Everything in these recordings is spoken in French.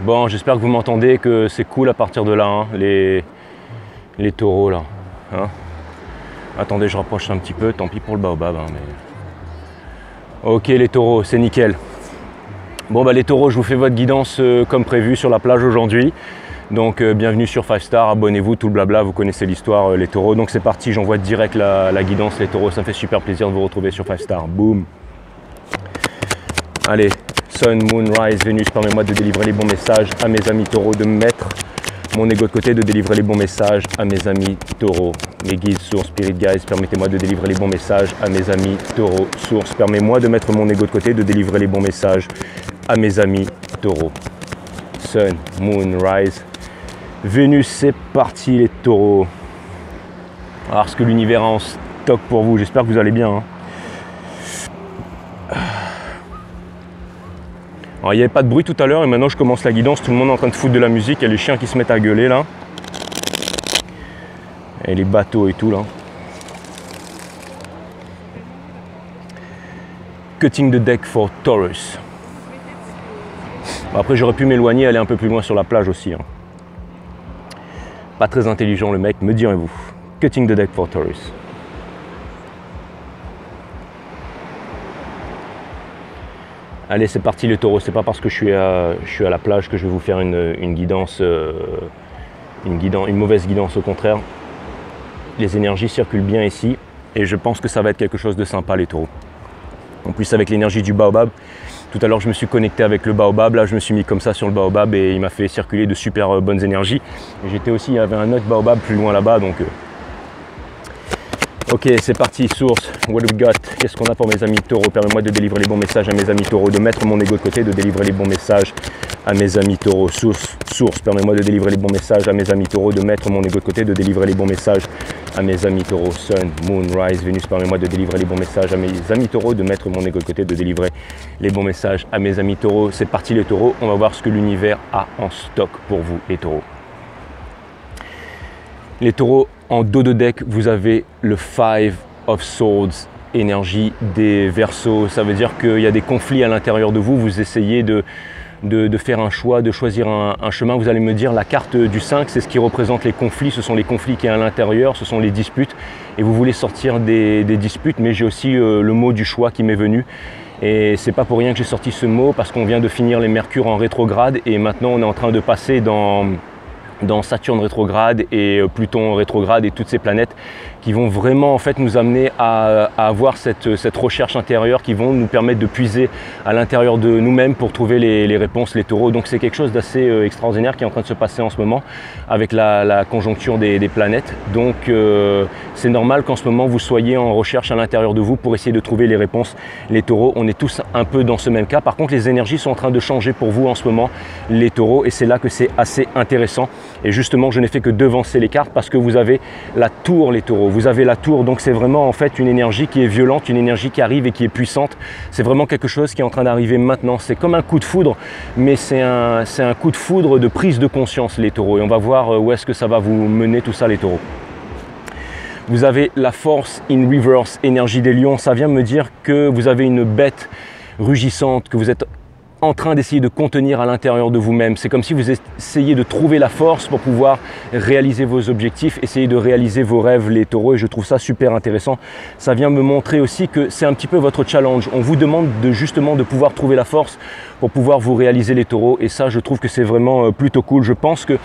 Bon, j'espère que vous m'entendez, que c'est cool à partir de là, hein, les taureaux là. Hein. Attendez, je rapproche un petit peu, tant pis pour le baobab. Hein, mais... Ok les taureaux, c'est nickel. Bon bah les taureaux, je vous fais votre guidance comme prévu sur la plage aujourd'hui. Donc bienvenue sur 5 Star, abonnez-vous, tout le blabla, vous connaissez l'histoire les taureaux. Donc c'est parti, j'envoie direct la guidance les taureaux, ça me fait super plaisir de vous retrouver sur 5 Star. Boum. Allez, Sun, Moon, Rise, Vénus, permets-moi de délivrer les bons messages à mes amis taureaux, de mettre mon ego de côté, de délivrer les bons messages à mes amis taureaux. Mes guides, sources, spirit guides, permettez-moi de délivrer les bons messages à mes amis taureaux. Source, permets-moi de mettre mon ego de côté, de délivrer les bons messages à mes amis taureaux. Sun, Moon, Rise, Vénus, c'est parti les taureaux. Alors ce que l'univers a en stock pour vous, j'espère que vous allez bien. Hein. Alors il n'y avait pas de bruit tout à l'heure et maintenant je commence la guidance, tout le monde est en train de foutre de la musique, il y a les chiens qui se mettent à gueuler là. Et les bateaux et tout là. Cutting the deck for Taurus. Bon, après j'aurais pu m'éloigner, aller un peu plus loin sur la plage aussi. Hein. Pas très intelligent le mec, me direz-vous. Cutting the deck for Taurus. Allez, c'est parti les taureaux. C'est pas parce que je suis à la plage que je vais vous faire une guidance, une mauvaise guidance. Au contraire, les énergies circulent bien ici et je pense que ça va être quelque chose de sympa les taureaux. En plus avec l'énergie du baobab, tout à l'heure je me suis connecté avec le baobab, là je me suis mis comme ça sur le baobab et il m'a fait circuler de super bonnes énergies. Et j'étais aussi, il y avait un autre baobab plus loin là-bas donc... Ok, c'est parti, source, what do we got? Qu'est-ce qu'on a pour mes amis taureaux? Permets-moi de délivrer les bons messages à mes amis taureaux, de mettre mon ego de côté, de délivrer les bons messages à mes amis taureaux. Source, permets-moi de délivrer les bons messages à mes amis taureaux, de mettre mon ego de côté, de délivrer les bons messages à mes amis taureaux. Sun, Moon, Rise, Vénus, permets-moi de délivrer les bons messages à mes amis taureaux, de mettre mon ego de côté, de délivrer les bons messages à mes amis taureaux. C'est parti les taureaux, on va voir ce que l'univers a en stock pour vous les taureaux. Les taureaux, en dos de deck, vous avez le 5 of Swords, énergie des Verseaux. Ça veut dire qu'il y a des conflits à l'intérieur de vous. Vous essayez de faire un choix, de choisir un chemin. Vous allez me dire, la carte du 5, c'est ce qui représente les conflits. Ce sont les conflits qui sont à l'intérieur, ce sont les disputes. Et vous voulez sortir des disputes, mais j'ai aussi le mot du choix qui m'est venu. Et c'est pas pour rien que j'ai sorti ce mot, parce qu'on vient de finir les Mercure en rétrograde. Et maintenant, on est en train de passer dans Saturne rétrograde et Pluton rétrograde et toutes ces planètes qui vont vraiment en fait nous amener à avoir cette recherche intérieure, qui vont nous permettre de puiser à l'intérieur de nous-mêmes pour trouver les réponses, les taureaux. Donc c'est quelque chose d'assez extraordinaire qui est en train de se passer en ce moment avec la conjoncture des planètes. Donc c'est normal qu'en ce moment vous soyez en recherche à l'intérieur de vous pour essayer de trouver les réponses, les taureaux. On est tous un peu dans ce même cas. Par contre les énergies sont en train de changer pour vous en ce moment les taureaux et c'est là que c'est assez intéressant. Et justement je n'ai fait que devancer les cartes parce que vous avez la tour les taureaux. Vous avez la tour, donc c'est vraiment en fait une énergie qui est violente, une énergie qui arrive et qui est puissante. C'est vraiment quelque chose qui est en train d'arriver maintenant. C'est comme un coup de foudre, mais c'est un coup de foudre de prise de conscience les taureaux. Et on va voir où est-ce que ça va vous mener tout ça les taureaux. Vous avez la force in reverse, énergie des lions. Ça vient me dire que vous avez une bête rugissante, que vous êtes en train d'essayer de contenir à l'intérieur de vous-même. C'est comme si vous essayiez de trouver la force pour pouvoir réaliser vos objectifs, essayer de réaliser vos rêves les taureaux et je trouve ça super intéressant. Ça vient me montrer aussi que c'est un petit peu votre challenge. On vous demande justement de pouvoir trouver la force pour pouvoir vous réaliser les taureaux et ça je trouve que c'est vraiment plutôt cool. Je pense que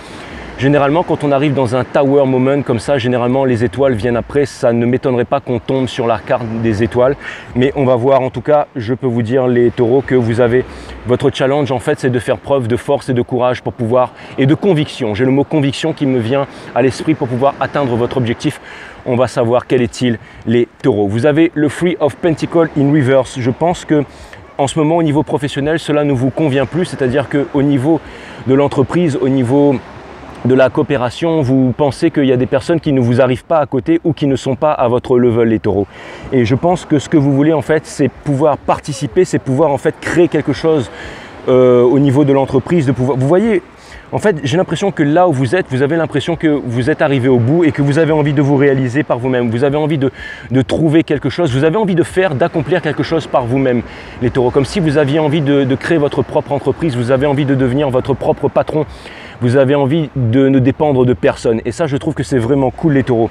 généralement, quand on arrive dans un tower moment comme ça, généralement les étoiles viennent après. Ça ne m'étonnerait pas qu'on tombe sur la carte des étoiles. Mais on va voir, en tout cas, je peux vous dire les taureaux que vous avez votre challenge en fait, c'est de faire preuve de force et de courage pour pouvoir, et de conviction. J'ai le mot conviction qui me vient à l'esprit pour pouvoir atteindre votre objectif. On va savoir quel est-il les taureaux. Vous avez le 3 of Pentacles in reverse. Je pense que en ce moment, au niveau professionnel, cela ne vous convient plus. C'est-à-dire qu'au niveau de l'entreprise, au niveau de la coopération, vous pensez qu'il y a des personnes qui ne vous arrivent pas à côté ou qui ne sont pas à votre level les taureaux. Et je pense que ce que vous voulez en fait, c'est pouvoir participer, c'est pouvoir en fait créer quelque chose au niveau de l'entreprise, de pouvoir. Vous voyez, En fait, j'ai l'impression que là où vous êtes, vous avez l'impression que vous êtes arrivé au bout et que vous avez envie de vous réaliser par vous-même. Vous avez envie de trouver quelque chose, vous avez envie de faire, d'accomplir quelque chose par vous-même, les taureaux. Comme si vous aviez envie de créer votre propre entreprise, vous avez envie de devenir votre propre patron, vous avez envie de ne dépendre de personne. Et ça, je trouve que c'est vraiment cool, les taureaux.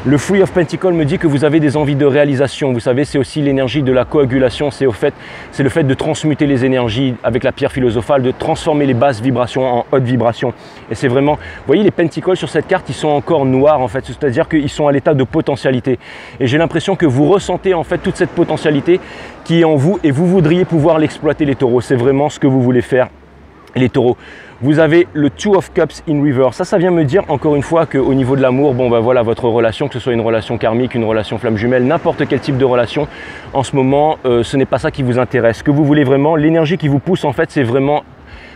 Le Three of Pentacles me dit que vous avez des envies de réalisation. Vous savez, c'est aussi l'énergie de la coagulation. C'est le fait de transmuter les énergies avec la pierre philosophale, de transformer les basses vibrations en hautes vibrations. Et c'est vraiment, vous voyez, les Pentacles sur cette carte, ils sont encore noirs en fait. C'est-à-dire qu'ils sont à l'état de potentialité. Et j'ai l'impression que vous ressentez en fait toute cette potentialité qui est en vous et vous voudriez pouvoir l'exploiter, les taureaux. C'est vraiment ce que vous voulez faire, les taureaux. Vous avez le Two of Cups in Reverse. Ça vient me dire encore une fois qu'au niveau de l'amour, bon ben voilà, votre relation, que ce soit une relation karmique, une relation flamme jumelle, n'importe quel type de relation, en ce moment, ce n'est pas ça qui vous intéresse. Ce que vous voulez vraiment, l'énergie qui vous pousse en fait, c'est vraiment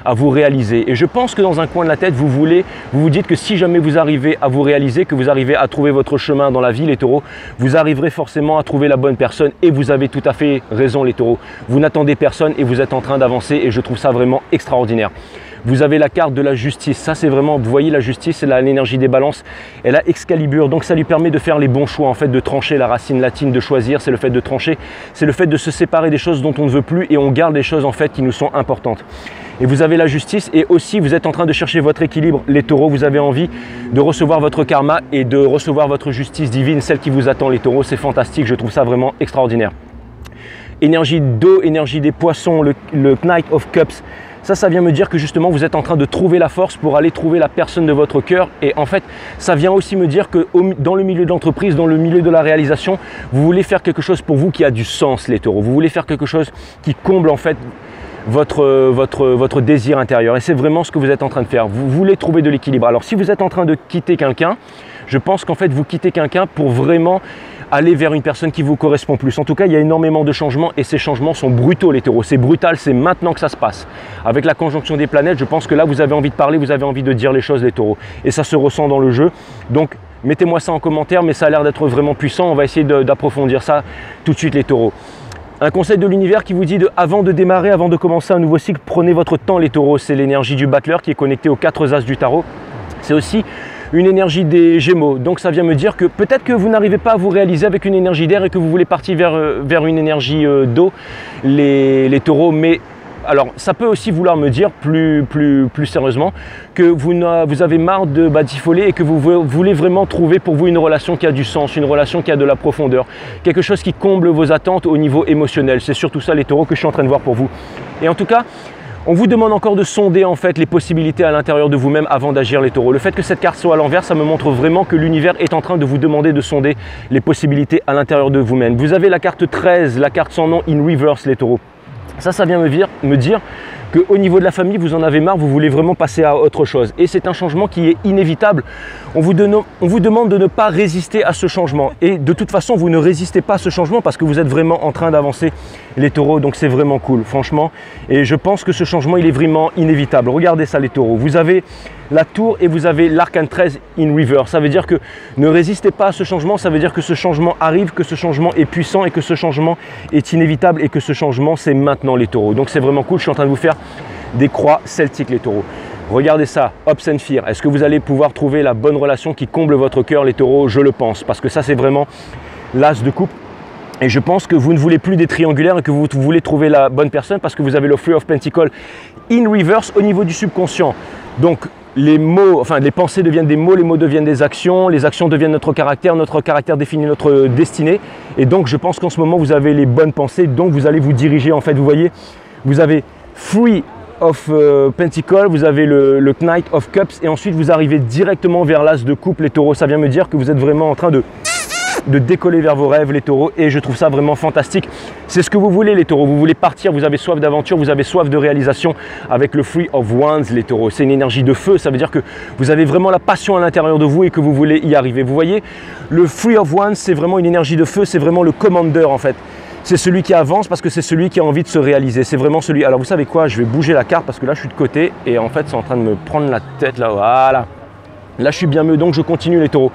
à vous réaliser. Et je pense que dans un coin de la tête, vous vous dites que si jamais vous arrivez à vous réaliser, que vous arrivez à trouver votre chemin dans la vie, les taureaux, vous arriverez forcément à trouver la bonne personne. Et vous avez tout à fait raison, les taureaux. Vous n'attendez personne et vous êtes en train d'avancer et je trouve ça vraiment extraordinaire. Vous avez la carte de la justice. Ça, c'est vraiment, vous voyez, la justice, c'est l'énergie des balances. Elle a Excalibur, donc ça lui permet de faire les bons choix, en fait, de trancher. La racine latine de choisir, c'est le fait de trancher. C'est le fait de se séparer des choses dont on ne veut plus et on garde les choses, en fait, qui nous sont importantes. Et vous avez la justice et aussi, vous êtes en train de chercher votre équilibre. Les taureaux, vous avez envie de recevoir votre karma et de recevoir votre justice divine, celle qui vous attend, les taureaux. C'est fantastique, je trouve ça vraiment extraordinaire. Énergie d'eau, énergie des poissons, le Knight of Cups. Ça vient me dire que justement vous êtes en train de trouver la force pour aller trouver la personne de votre cœur. Et en fait, ça vient aussi me dire que dans le milieu de l'entreprise, dans le milieu de la réalisation, vous voulez faire quelque chose pour vous qui a du sens, les taureaux. Vous voulez faire quelque chose qui comble en fait votre désir intérieur. Et c'est vraiment ce que vous êtes en train de faire. Vous voulez trouver de l'équilibre. Alors si vous êtes en train de quitter quelqu'un, je pense qu'en fait vous quittez quelqu'un pour vraiment aller vers une personne qui vous correspond plus. En tout cas, il y a énormément de changements et ces changements sont brutaux, les taureaux. C'est brutal, c'est maintenant que ça se passe. Avec la conjonction des planètes, je pense que là, vous avez envie de parler, vous avez envie de dire les choses, les taureaux. Et ça se ressent dans le jeu. Donc, mettez-moi ça en commentaire, mais ça a l'air d'être vraiment puissant. On va essayer d'approfondir ça tout de suite, les taureaux. Un conseil de l'univers qui vous dit avant de démarrer, avant de commencer un nouveau cycle, prenez votre temps, les taureaux. C'est l'énergie du battleur qui est connectée aux 4 as du tarot. C'est aussi une énergie des Gémeaux. Donc ça vient me dire que peut-être que vous n'arrivez pas à vous réaliser avec une énergie d'air et que vous voulez partir vers une énergie d'eau, les taureaux. Mais alors ça peut aussi vouloir me dire plus sérieusement que vous avez marre de batifoler et que vous voulez vraiment trouver pour vous une relation qui a du sens, une relation qui a de la profondeur, quelque chose qui comble vos attentes au niveau émotionnel. C'est surtout ça, les taureaux, que je suis en train de voir pour vous. Et en tout cas, on vous demande encore de sonder en fait les possibilités à l'intérieur de vous-même avant d'agir, les taureaux. Le fait que cette carte soit à l'envers, ça me montre vraiment que l'univers est en train de vous demander de sonder les possibilités à l'intérieur de vous-même. Vous avez la carte 13, la carte sans nom in reverse, les taureaux. Ça vient me dire qu'au niveau de la famille, vous en avez marre, vous voulez vraiment passer à autre chose. Et c'est un changement qui est inévitable. On vous demande de ne pas résister à ce changement. Et de toute façon, vous ne résistez pas à ce changement parce que vous êtes vraiment en train d'avancer, les taureaux. Donc c'est vraiment cool, franchement. Et je pense que ce changement, il est vraiment inévitable. Regardez ça, les taureaux. Vous avez la tour et vous avez l'arcane 13 in reverse. Ça veut dire que ne résistez pas à ce changement. Ça veut dire que ce changement arrive, que ce changement est puissant et que ce changement est inévitable et que ce changement, c'est maintenant, les taureaux. Donc c'est vraiment cool. Je suis en train de vous faire des croix celtiques, les taureaux. Regardez ça, Hopes and Fear. Est-ce que vous allez pouvoir trouver la bonne relation qui comble votre cœur, les taureaux? Je le pense, parce que ça, c'est vraiment l'as de coupe. Et je pense que vous ne voulez plus des triangulaires et que vous voulez trouver la bonne personne parce que vous avez le Three of Pentacles in reverse au niveau du subconscient. Donc, les mots, enfin les pensées deviennent des mots, les mots deviennent des actions, les actions deviennent notre caractère définit notre destinée. Et donc, je pense qu'en ce moment, vous avez les bonnes pensées, donc vous allez vous diriger. En fait, vous voyez, vous avez Three of Pentacles, vous avez le Knight of Cups et ensuite vous arrivez directement vers l'as de coupe, les taureaux. Ça vient me dire que vous êtes vraiment en train de décoller vers vos rêves, les taureaux, et je trouve ça vraiment fantastique. C'est ce que vous voulez, les taureaux. Vous voulez partir, vous avez soif d'aventure, vous avez soif de réalisation avec le Three of Wands, les taureaux. C'est une énergie de feu, ça veut dire que vous avez vraiment la passion à l'intérieur de vous et que vous voulez y arriver. Vous voyez, le Three of Wands, c'est vraiment une énergie de feu, c'est vraiment le commander en fait. C'est celui qui avance parce que c'est celui qui a envie de se réaliser. C'est vraiment celui... Alors vous savez quoi, je vais bouger la carte parce que là je suis de côté et en fait c'est en train de me prendre la tête là, voilà. Là je suis bien mieux, donc je continue, les taureaux.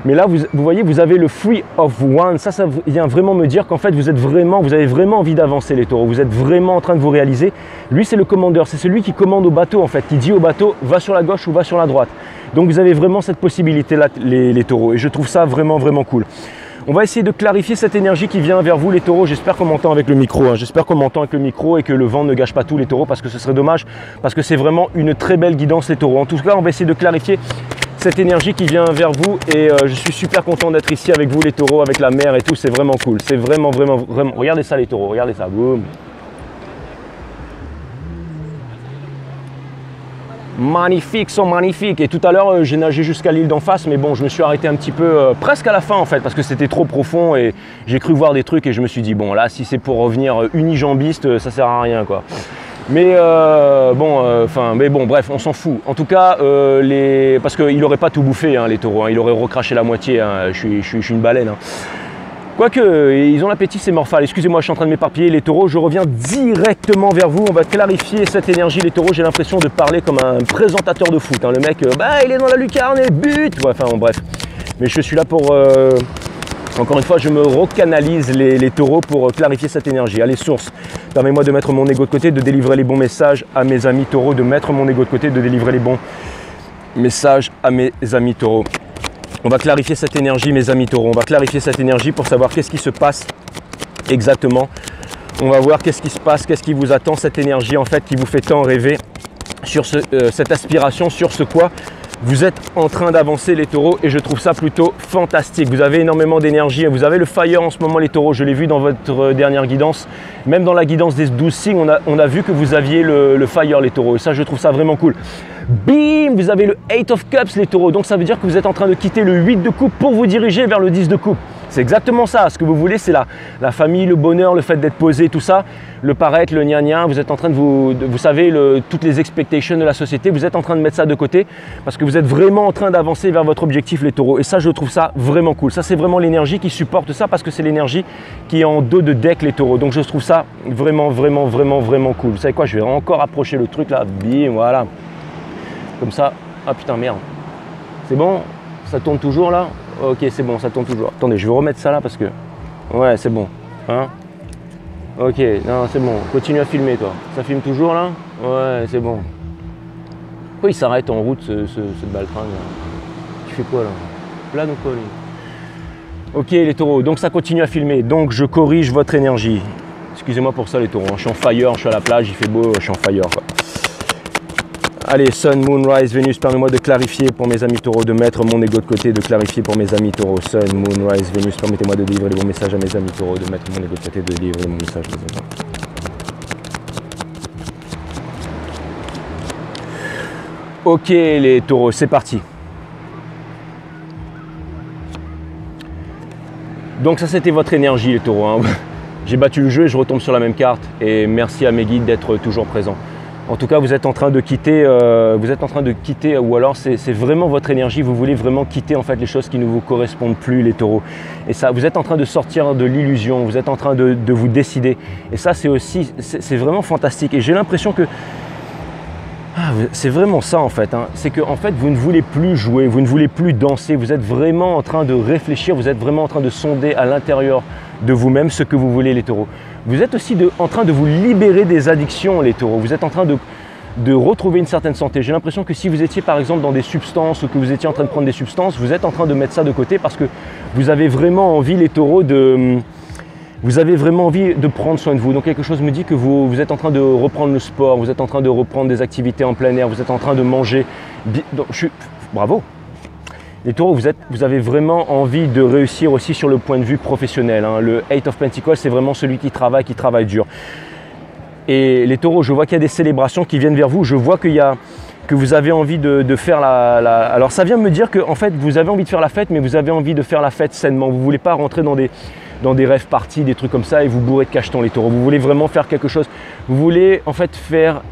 Mais là, vous voyez, vous avez le free of one. Ça vient vraiment me dire qu'en fait, vous avez vraiment envie d'avancer les taureaux. Vous êtes vraiment en train de vous réaliser. Lui, c'est le commandeur. C'est celui qui commande au bateau, en fait, qui dit au bateau, va sur la gauche ou va sur la droite. Donc, vous avez vraiment cette possibilité-là, les taureaux. Et je trouve ça vraiment, vraiment cool. On va essayer de clarifier cette énergie qui vient vers vous, les taureaux. J'espère qu'on m'entend avec le micro. Hein. J'espère qu'on m'entend avec le micro et que le vent ne gâche pas tous les taureaux parce que ce serait dommage. Parce que c'est vraiment une très belle guidance, les taureaux. En tout cas, on va essayer de clarifier cette énergie qui vient vers vous et je suis super content d'être ici avec vous les taureaux, avec la mer et tout, c'est vraiment cool, c'est vraiment, regardez ça les taureaux, regardez ça, boum. Magnifique, sont magnifiques. Et tout à l'heure, j'ai nagé jusqu'à l'île d'en face, mais bon, je me suis arrêté un petit peu, presque à la fin en fait, parce que c'était trop profond et j'ai cru voir des trucs et je me suis dit, bon là, si c'est pour revenir unijambiste, ça sert à rien quoi. Mais bon, bref, on s'en fout. En tout cas, parce qu'il n'aurait pas tout bouffé, hein, les taureaux. Hein, il aurait recraché la moitié. Hein, je suis une baleine. Hein. Quoique, ils ont l'appétit, c'est morphal. Excusez-moi, je suis en train de m'éparpiller. Les taureaux, je reviens directement vers vous. On va clarifier cette énergie. Les taureaux, j'ai l'impression de parler comme un présentateur de foot. Hein. Le mec, il est dans la lucarne et but. Ouais, enfin, bon, bref. Mais je suis là pour... Encore une fois, je me recanalise les taureaux pour clarifier cette énergie. Allez, source, permets-moi de mettre mon ego de côté, de délivrer les bons messages à mes amis taureaux, de mettre mon ego de côté, de délivrer les bons messages à mes amis taureaux. On va clarifier cette énergie, mes amis taureaux. On va clarifier cette énergie pour savoir qu'est-ce qui se passe exactement. On va voir qu'est-ce qui se passe, qu'est-ce qui vous attend, cette énergie en fait qui vous fait tant rêver sur cette aspiration, sur ce quoi vous êtes en train d'avancer les taureaux et je trouve ça plutôt fantastique. Vous avez énormément d'énergie, vous avez le fire en ce moment les taureaux, je l'ai vu dans votre dernière guidance. Même dans la guidance des 12 signes, on a vu que vous aviez le fire les taureaux et ça je trouve ça vraiment cool. Bim, vous avez le 8 of cups les taureaux, donc ça veut dire que vous êtes en train de quitter le 8 de coupe pour vous diriger vers le 10 de coupe. C'est exactement ça, ce que vous voulez c'est la famille, le bonheur, le fait d'être posé, tout ça, le paraître, le gna-gna, vous êtes en train de vous savez, toutes les expectations de la société, vous êtes en train de mettre ça de côté parce que vous êtes vraiment en train d'avancer vers votre objectif les taureaux et ça je trouve ça vraiment cool. Ça c'est vraiment l'énergie qui supporte ça parce que c'est l'énergie qui est en dos de deck les taureaux, donc je trouve ça vraiment cool. Vous savez quoi, je vais encore approcher le truc là, bim, voilà, comme ça. Ah putain merde, c'est bon, ça tourne toujours là. Ok, c'est bon, ça tourne toujours. Attendez, je vais remettre ça là parce que... Ouais, c'est bon. Hein? Ok, non, c'est bon. Continue à filmer, toi. Ça filme toujours, là? Ouais, c'est bon. Pourquoi il s'arrête en route, ce baltringue, là? Tu fais quoi, là? Plane ou quoi, lui? Ok, les taureaux. Donc, ça continue à filmer. Donc, je corrige votre énergie. Excusez-moi pour ça, les taureaux. Je suis en fire, je suis à la plage, il fait beau, je suis en fire, quoi. Allez, Sun, Moon, Rise, Vénus, permets-moi de clarifier pour mes amis taureaux, de mettre mon ego de côté, de clarifier pour mes amis taureaux. Sun, Moon, Rise, Vénus, permettez-moi de délivrer les bons messages à mes amis taureaux, de mettre mon ego de côté, de délivrer les bons messages à mes amis taureaux. Ok les taureaux, c'est parti. Donc ça c'était votre énergie les taureaux. Hein. J'ai battu le jeu et je retombe sur la même carte. Et merci à mes guides d'être toujours présents. En tout cas, vous êtes en train de quitter, ou alors c'est vraiment votre énergie, vous voulez vraiment quitter en fait les choses qui ne vous correspondent plus, les taureaux. Et ça, vous êtes en train de sortir de l'illusion, vous êtes en train de vous décider. Et ça, c'est vraiment fantastique. Et j'ai l'impression que c'est vraiment ça en fait. Hein. C'est que en fait, vous ne voulez plus jouer, vous ne voulez plus danser. Vous êtes vraiment en train de réfléchir, vous êtes vraiment en train de sonder à l'intérieur de vous-même ce que vous voulez, les taureaux. Vous êtes aussi en train de vous libérer des addictions, les taureaux. Vous êtes en train de retrouver une certaine santé. J'ai l'impression que si vous étiez par exemple dans des substances ou que vous étiez en train de prendre des substances, vous êtes en train de mettre ça de côté parce que vous avez vraiment envie, les taureaux, vous avez vraiment envie de prendre soin de vous. Donc quelque chose me dit que vous êtes en train de reprendre le sport, vous êtes en train de reprendre des activités en plein air, vous êtes en train de manger. Donc, bravo. Les taureaux, vous avez vraiment envie de réussir aussi sur le point de vue professionnel. Hein. Le 8 of Pentacles, c'est vraiment celui qui travaille dur. Et les taureaux, je vois qu'il y a des célébrations qui viennent vers vous. Je vois que vous avez envie de faire Alors ça vient me dire que en fait, vous avez envie de faire la fête, mais vous avez envie de faire la fête sainement. Vous ne voulez pas rentrer dans des rêves parties, des trucs comme ça et vous bourrer de cachetons, les taureaux. Vous voulez vraiment faire quelque chose. Vous voulez en fait faire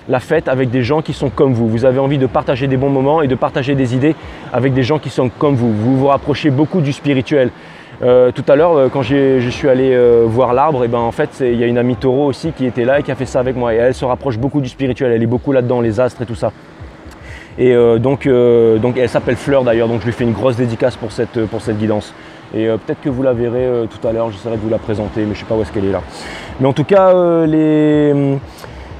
la fête avec des gens qui sont comme vous. Vous avez envie de partager des bons moments et de partager des idées avec des gens qui sont comme vous. Vous vous rapprochez beaucoup du spirituel. Tout à l'heure, quand je suis allé voir l'arbre, et ben en fait, il y a une amie taureau aussi qui était là et qui a fait ça avec moi. Et elle se rapproche beaucoup du spirituel. Elle est beaucoup là-dedans, les astres et tout ça. Et donc elle s'appelle Fleur d'ailleurs, donc je lui fais une grosse dédicace pour cette guidance. Et peut-être que vous la verrez tout à l'heure, j'essaierai de vous la présenter, mais je ne sais pas où est-ce qu'elle est là. Mais en tout cas,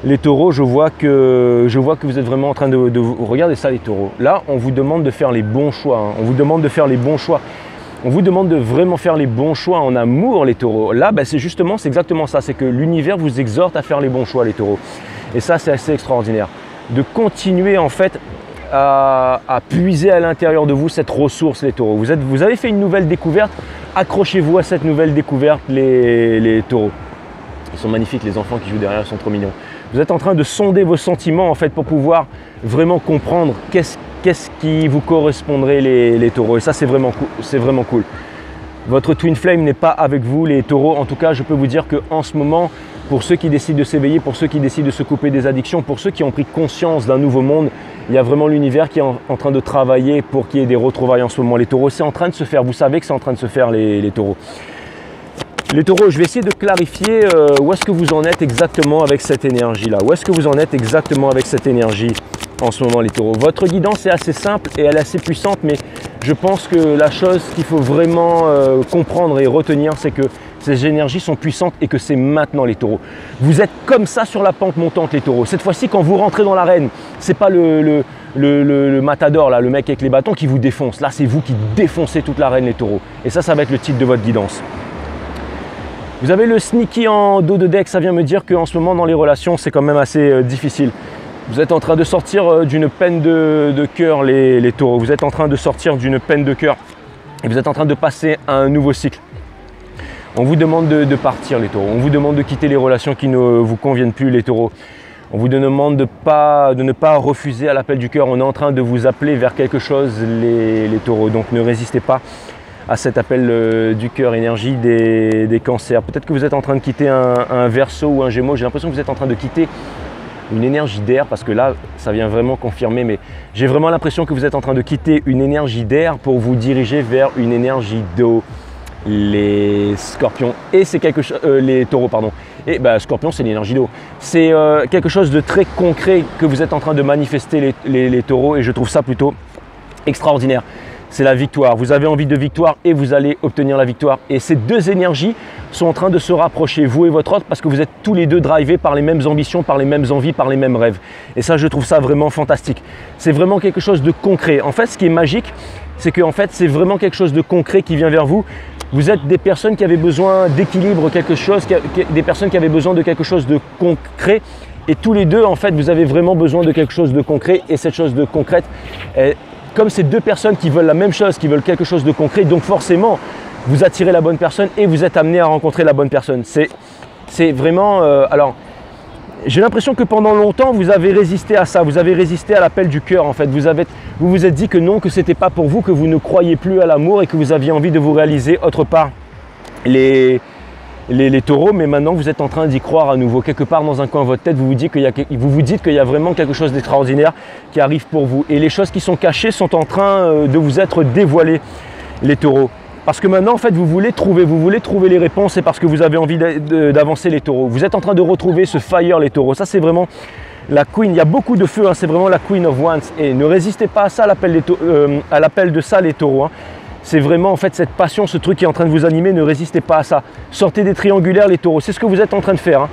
les taureaux, je vois que vous êtes vraiment en train de regardez ça les taureaux. Là, on vous demande de faire les bons choix, hein. On vous demande de faire les bons choix. On vous demande de vraiment faire les bons choix en amour, les taureaux. Là, c'est exactement ça, c'est que l'univers vous exhorte à faire les bons choix, les taureaux. Et ça, c'est assez extraordinaire. De continuer en fait à puiser à l'intérieur de vous cette ressource, les taureaux. Vous avez fait une nouvelle découverte, accrochez-vous à cette nouvelle découverte, les taureaux. Ils sont magnifiques, les enfants qui jouent derrière, ils sont trop mignons. Vous êtes en train de sonder vos sentiments en fait pour pouvoir vraiment comprendre qu'est-ce qui vous correspondrait, les taureaux. Et ça, c'est vraiment cool. Votre Twin Flame n'est pas avec vous, les taureaux. En tout cas, je peux vous dire qu'en ce moment, pour ceux qui décident de s'éveiller, pour ceux qui décident de se couper des addictions, pour ceux qui ont pris conscience d'un nouveau monde, il y a vraiment l'univers qui est en train de travailler pour qu'il y ait des retrouvailles en ce moment. Les taureaux, c'est en train de se faire. Vous savez que c'est en train de se faire, les taureaux. Les taureaux, je vais essayer de clarifier où est-ce que vous en êtes exactement avec cette énergie-là. Où est-ce que vous en êtes exactement avec cette énergie en ce moment, les taureaux? Votre guidance est assez simple et elle est assez puissante, mais je pense que la chose qu'il faut vraiment comprendre et retenir, c'est que ces énergies sont puissantes et que c'est maintenant, les taureaux. Vous êtes comme ça sur la pente montante, les taureaux. Cette fois-ci, quand vous rentrez dans l'arène, c'est pas le matador, là, le mec avec les bâtons qui vous défonce. Là, c'est vous qui défoncez toute l'arène, les taureaux. Et ça va être le titre de votre guidance. Vous avez le sneaky en dos de deck, ça vient me dire qu'en ce moment dans les relations c'est quand même assez difficile. Vous êtes en train de sortir d'une peine de cœur, les taureaux. Vous êtes en train de sortir d'une peine de cœur et vous êtes en train de passer à un nouveau cycle. On vous demande de partir, les taureaux. On vous demande de quitter les relations qui ne vous conviennent plus, les taureaux. On vous demande de ne pas refuser à l'appel du cœur. On est en train de vous appeler vers quelque chose, les taureaux. Donc ne résistez pas à cet appel du cœur, énergie des cancers. Peut-être que vous êtes en train de quitter un Verseau ou un Gémeaux. J'ai l'impression que vous êtes en train de quitter une énergie d'air, parce que là, ça vient vraiment confirmer, mais j'ai vraiment l'impression que vous êtes en train de quitter une énergie d'air pour vous diriger vers une énergie d'eau, les scorpions. Et c'est quelque chose, les taureaux, pardon. Et scorpion, c'est l'énergie d'eau. C'est quelque chose de très concret que vous êtes en train de manifester, les taureaux, et je trouve ça plutôt extraordinaire. C'est la victoire. Vous avez envie de victoire et vous allez obtenir la victoire. Et ces deux énergies sont en train de se rapprocher, vous et votre autre, parce que vous êtes tous les deux drivés par les mêmes ambitions, par les mêmes envies, par les mêmes rêves. Et ça, je trouve ça vraiment fantastique. C'est vraiment quelque chose de concret. En fait, ce qui est magique, c'est que c'est vraiment quelque chose de concret qui vient vers vous. Vous êtes des personnes qui avaient besoin d'équilibre, des personnes qui avaient besoin de quelque chose de concret. Et tous les deux, en fait, vous avez vraiment besoin de quelque chose de concret. Et cette chose de concrète, comme ces deux personnes qui veulent la même chose, qui veulent quelque chose de concret, donc forcément, vous attirez la bonne personne et vous êtes amené à rencontrer la bonne personne. C'est vraiment… alors, j'ai l'impression que pendant longtemps, vous avez résisté à ça, vous avez résisté à l'appel du cœur en fait. Vous vous êtes dit que non, que ce n'était pas pour vous, que vous ne croyiez plus à l'amour et que vous aviez envie de vous réaliser autre part. Les taureaux, mais maintenant vous êtes en train d'y croire à nouveau. Quelque part dans un coin de votre tête, vous vous dites qu'il y a vraiment quelque chose d'extraordinaire qui arrive pour vous. Et les choses qui sont cachées sont en train de vous être dévoilées, les taureaux. Parce que maintenant, en fait, vous voulez trouver les réponses, et parce que vous avez envie d'avancer, les taureaux. Vous êtes en train de retrouver ce fire, les taureaux. Ça, c'est vraiment la queen. Il y a beaucoup de feu, hein, c'est vraiment la queen of wands. Et ne résistez pas à ça, à l'appel de ça, les taureaux. Hein. C'est vraiment en fait cette passion, ce truc qui est en train de vous animer, ne résistez pas à ça. Sortez des triangulaires, les taureaux, c'est ce que vous êtes en train de faire. Hein.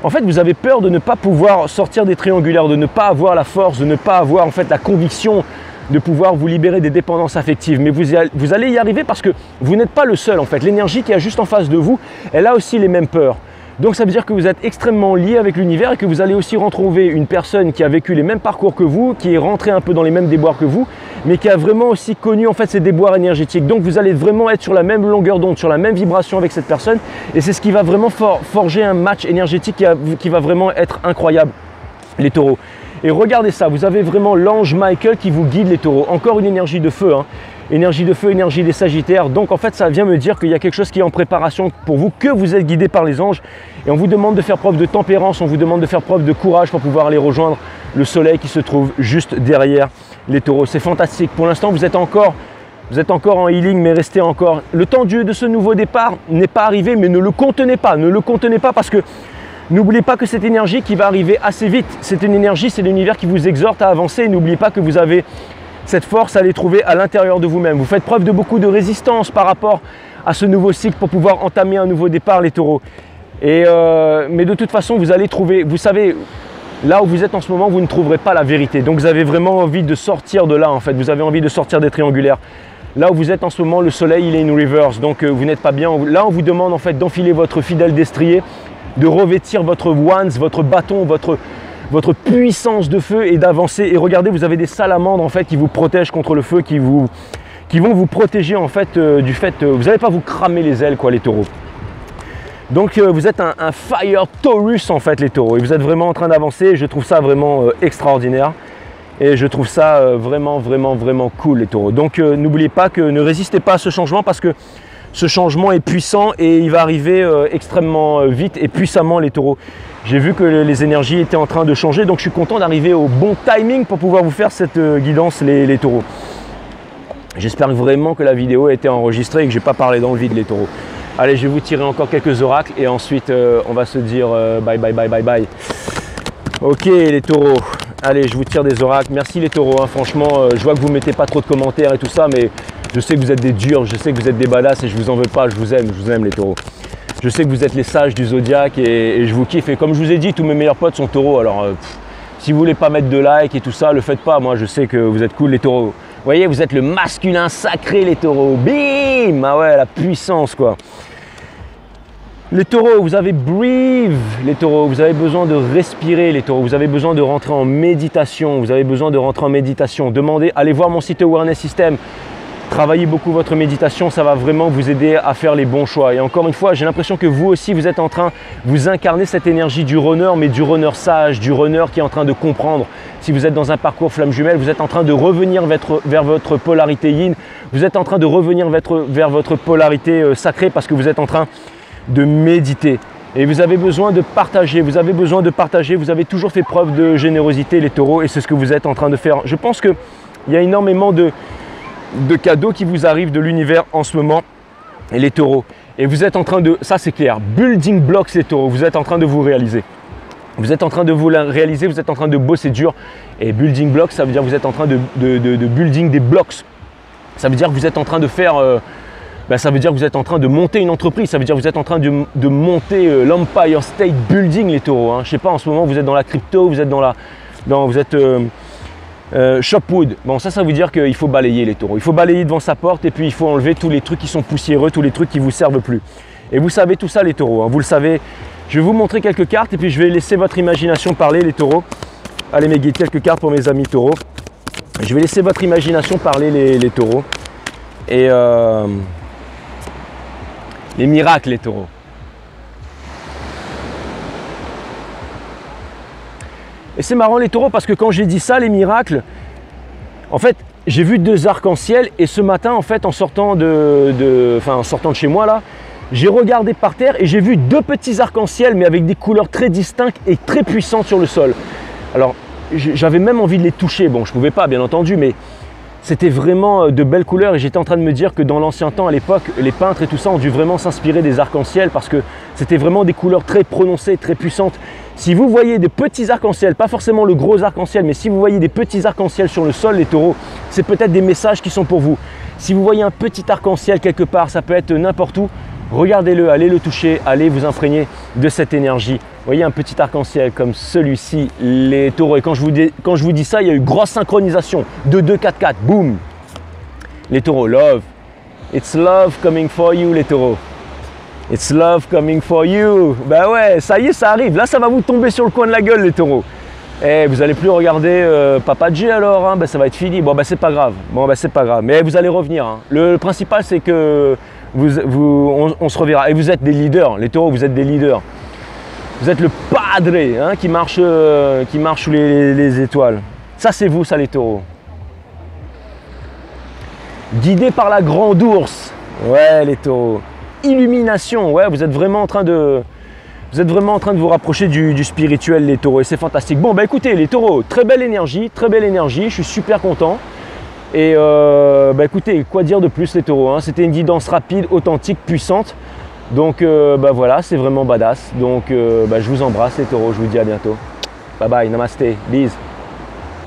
En fait, vous avez peur de ne pas pouvoir sortir des triangulaires, de ne pas avoir la force, de ne pas avoir en fait la conviction de pouvoir vous libérer des dépendances affectives. Mais vous allez y arriver parce que vous n'êtes pas le seul en fait. L'énergie qui est juste en face de vous, elle a aussi les mêmes peurs. Donc ça veut dire que vous êtes extrêmement lié avec l'univers et que vous allez aussi retrouver une personne qui a vécu les mêmes parcours que vous, qui est rentrée un peu dans les mêmes déboires que vous, mais qui a vraiment aussi connu en fait ces déboires énergétiques. Donc vous allez vraiment être sur la même longueur d'onde, sur la même vibration avec cette personne, et c'est ce qui va vraiment forger un match énergétique qui va vraiment être incroyable, les taureaux. Et regardez ça, vous avez vraiment l'ange Michael qui vous guide, les taureaux. Encore une énergie de feu, hein. Énergie de feu, énergie des sagittaires. Donc en fait, ça vient me dire qu'il y a quelque chose qui est en préparation pour vous, que vous êtes guidé par les anges. Et on vous demande de faire preuve de tempérance, on vous demande de faire preuve de courage pour pouvoir aller rejoindre le soleil qui se trouve juste derrière les taureaux. C'est fantastique. Pour l'instant, vous êtes encore en healing, mais restez encore. Le temps de ce nouveau départ n'est pas arrivé, mais ne le contenez pas. Ne le contenez pas parce que N'oubliez pas que cette énergie qui va arriver assez vite, c'est une énergie, c'est l'univers qui vous exhorte à avancer. N'oubliez pas que vous avez cette force à les trouver à l'intérieur de vous-même. Vous faites preuve de beaucoup de résistance par rapport à ce nouveau cycle pour pouvoir entamer un nouveau départ, les taureaux. Mais de toute façon, vous allez trouver, vous savez, là où vous êtes en ce moment, vous ne trouverez pas la vérité. Donc vous avez vraiment envie de sortir de là, en fait. Vous avez envie de sortir des triangulaires. Là où vous êtes en ce moment, le soleil, il est in reverse. Donc vous n'êtes pas bien. Là, on vous demande en fait d'enfiler votre fidèle destrier, de revêtir votre wands, votre bâton, votre puissance de feu et d'avancer. Et regardez, vous avez des salamandres en fait qui vous protègent contre le feu, qui vont vous protéger en fait du fait, vous n'allez pas vous cramer les ailes quoi les taureaux. Donc vous êtes un Fire Taurus en fait les taureaux et vous êtes vraiment en train d'avancer. Je trouve ça vraiment extraordinaire et je trouve ça vraiment cool les taureaux. Donc n'oubliez pas que ne résistez pas à ce changement parce que ce changement est puissant et il va arriver extrêmement vite et puissamment les taureaux. J'ai vu que les énergies étaient en train de changer, donc je suis content d'arriver au bon timing pour pouvoir vous faire cette guidance les taureaux. J'espère vraiment que la vidéo a été enregistrée et que je n'ai pas parlé dans le vide les taureaux. Allez, je vais vous tirer encore quelques oracles et ensuite on va se dire bye bye bye bye bye. Ok les taureaux, allez je vous tire des oracles. Merci les taureaux, hein. Franchement je vois que vous ne mettez pas trop de commentaires et tout ça, mais je sais que vous êtes des durs, je sais que vous êtes des badass et je vous en veux pas, je vous aime les taureaux. Je sais que vous êtes les sages du zodiaque et je vous kiffe. Et comme je vous ai dit, tous mes meilleurs potes sont taureaux. Alors si vous voulez pas mettre de like et tout ça, le faites pas. Moi je sais que vous êtes cool les taureaux. Vous voyez, vous êtes le masculin sacré les taureaux. Bim! Ah ouais, la puissance quoi. Les taureaux, vous avez breathe, les taureaux, vous avez besoin de respirer, les taureaux, vous avez besoin de rentrer en méditation, Demandez, allez voir mon site Awareness System, travaillez beaucoup votre méditation, ça va vraiment vous aider à faire les bons choix. Et encore une fois, j'ai l'impression que vous aussi, vous êtes en train, vous incarnez cette énergie du runner, mais du runner sage, du runner qui est en train de comprendre. Si vous êtes dans un parcours flamme jumelle, vous êtes en train de revenir vers votre polarité yin, vous êtes en train de revenir vers votre polarité sacrée parce que vous êtes en train de méditer et vous avez besoin de partager, vous avez toujours fait preuve de générosité les taureaux et c'est ce que vous êtes en train de faire. Je pense qu'il y a énormément de cadeaux qui vous arrivent de l'univers en ce moment et les taureaux et vous êtes en train de, ça c'est clair, building blocks les taureaux, vous êtes en train de vous réaliser. Vous êtes en train de vous réaliser, vous êtes en train de bosser dur et building blocks ça veut dire que vous êtes en train de building des blocks. Ça veut dire que vous êtes en train de faire ça veut dire que vous êtes en train de monter une entreprise, ça veut dire que vous êtes en train de monter l'Empire State Building les taureaux. Hein. Je sais pas, en ce moment vous êtes dans la crypto, vous êtes Shopwood. Bon ça veut dire qu'il faut balayer les taureaux. Il faut balayer devant sa porte et puis il faut enlever tous les trucs qui sont poussiéreux, tous les trucs qui ne vous servent plus. Et vous savez tout ça les taureaux, hein. Vous le savez. Je vais vous montrer quelques cartes et puis je vais laisser votre imagination parler les taureaux. Allez mes guides, quelques cartes pour mes amis taureaux. Je vais laisser votre imagination parler les taureaux. Et les miracles, les taureaux. Et c'est marrant les taureaux parce que quand j'ai dit ça, les miracles, en fait, j'ai vu 2 arcs-en-ciel et ce matin, en fait, en sortant de chez moi là, j'ai regardé par terre et j'ai vu 2 petits arcs-en-ciel mais avec des couleurs très distinctes et très puissantes sur le sol. Alors, j'avais même envie de les toucher. Bon, je ne pouvais pas, bien entendu, mais c'était vraiment de belles couleurs et j'étais en train de me dire que dans l'ancien temps, à l'époque, les peintres et tout ça ont dû vraiment s'inspirer des arcs-en-ciel parce que c'était vraiment des couleurs très prononcées, très puissantes. Si vous voyez des petits arcs-en-ciel, pas forcément le gros arc-en-ciel, mais si vous voyez des petits arcs-en-ciel sur le sol, les taureaux, c'est peut-être des messages qui sont pour vous. Si vous voyez un petit arc-en-ciel quelque part, ça peut être n'importe où, regardez-le, allez le toucher, allez vous imprégner de cette énergie. Vous voyez un petit arc-en-ciel comme celui-ci, les taureaux. Et quand je vous dis ça, il y a eu grosse synchronisation. 2-2-4-4, boum. Les taureaux, love. It's love coming for you, les taureaux. It's love coming for you. Ben ouais, ça y est, ça arrive. Là, ça va vous tomber sur le coin de la gueule, les taureaux. Et vous n'allez plus regarder Papa G alors, hein. Ben, ça va être fini. Bon, ben c'est pas grave. Mais vous allez revenir. Hein. Le principal, c'est que on se reverra. Et vous êtes des leaders, les taureaux, vous êtes des leaders. Vous êtes le padre hein, qui marche sous les étoiles. Ça, c'est vous, ça, les taureaux. Guidé par la grande ours. Ouais, les taureaux. Illumination. Ouais, vous êtes vraiment en train de vous rapprocher du spirituel, les taureaux. Et c'est fantastique. Bon, bah écoutez, les taureaux, très belle énergie. Je suis super content. Et bah écoutez, quoi dire de plus, les taureaux hein. C'était une guidance rapide, authentique, puissante. Donc bah voilà, c'est vraiment badass. Donc je vous embrasse les taureaux, je vous dis à bientôt. Bye bye, namaste, bise.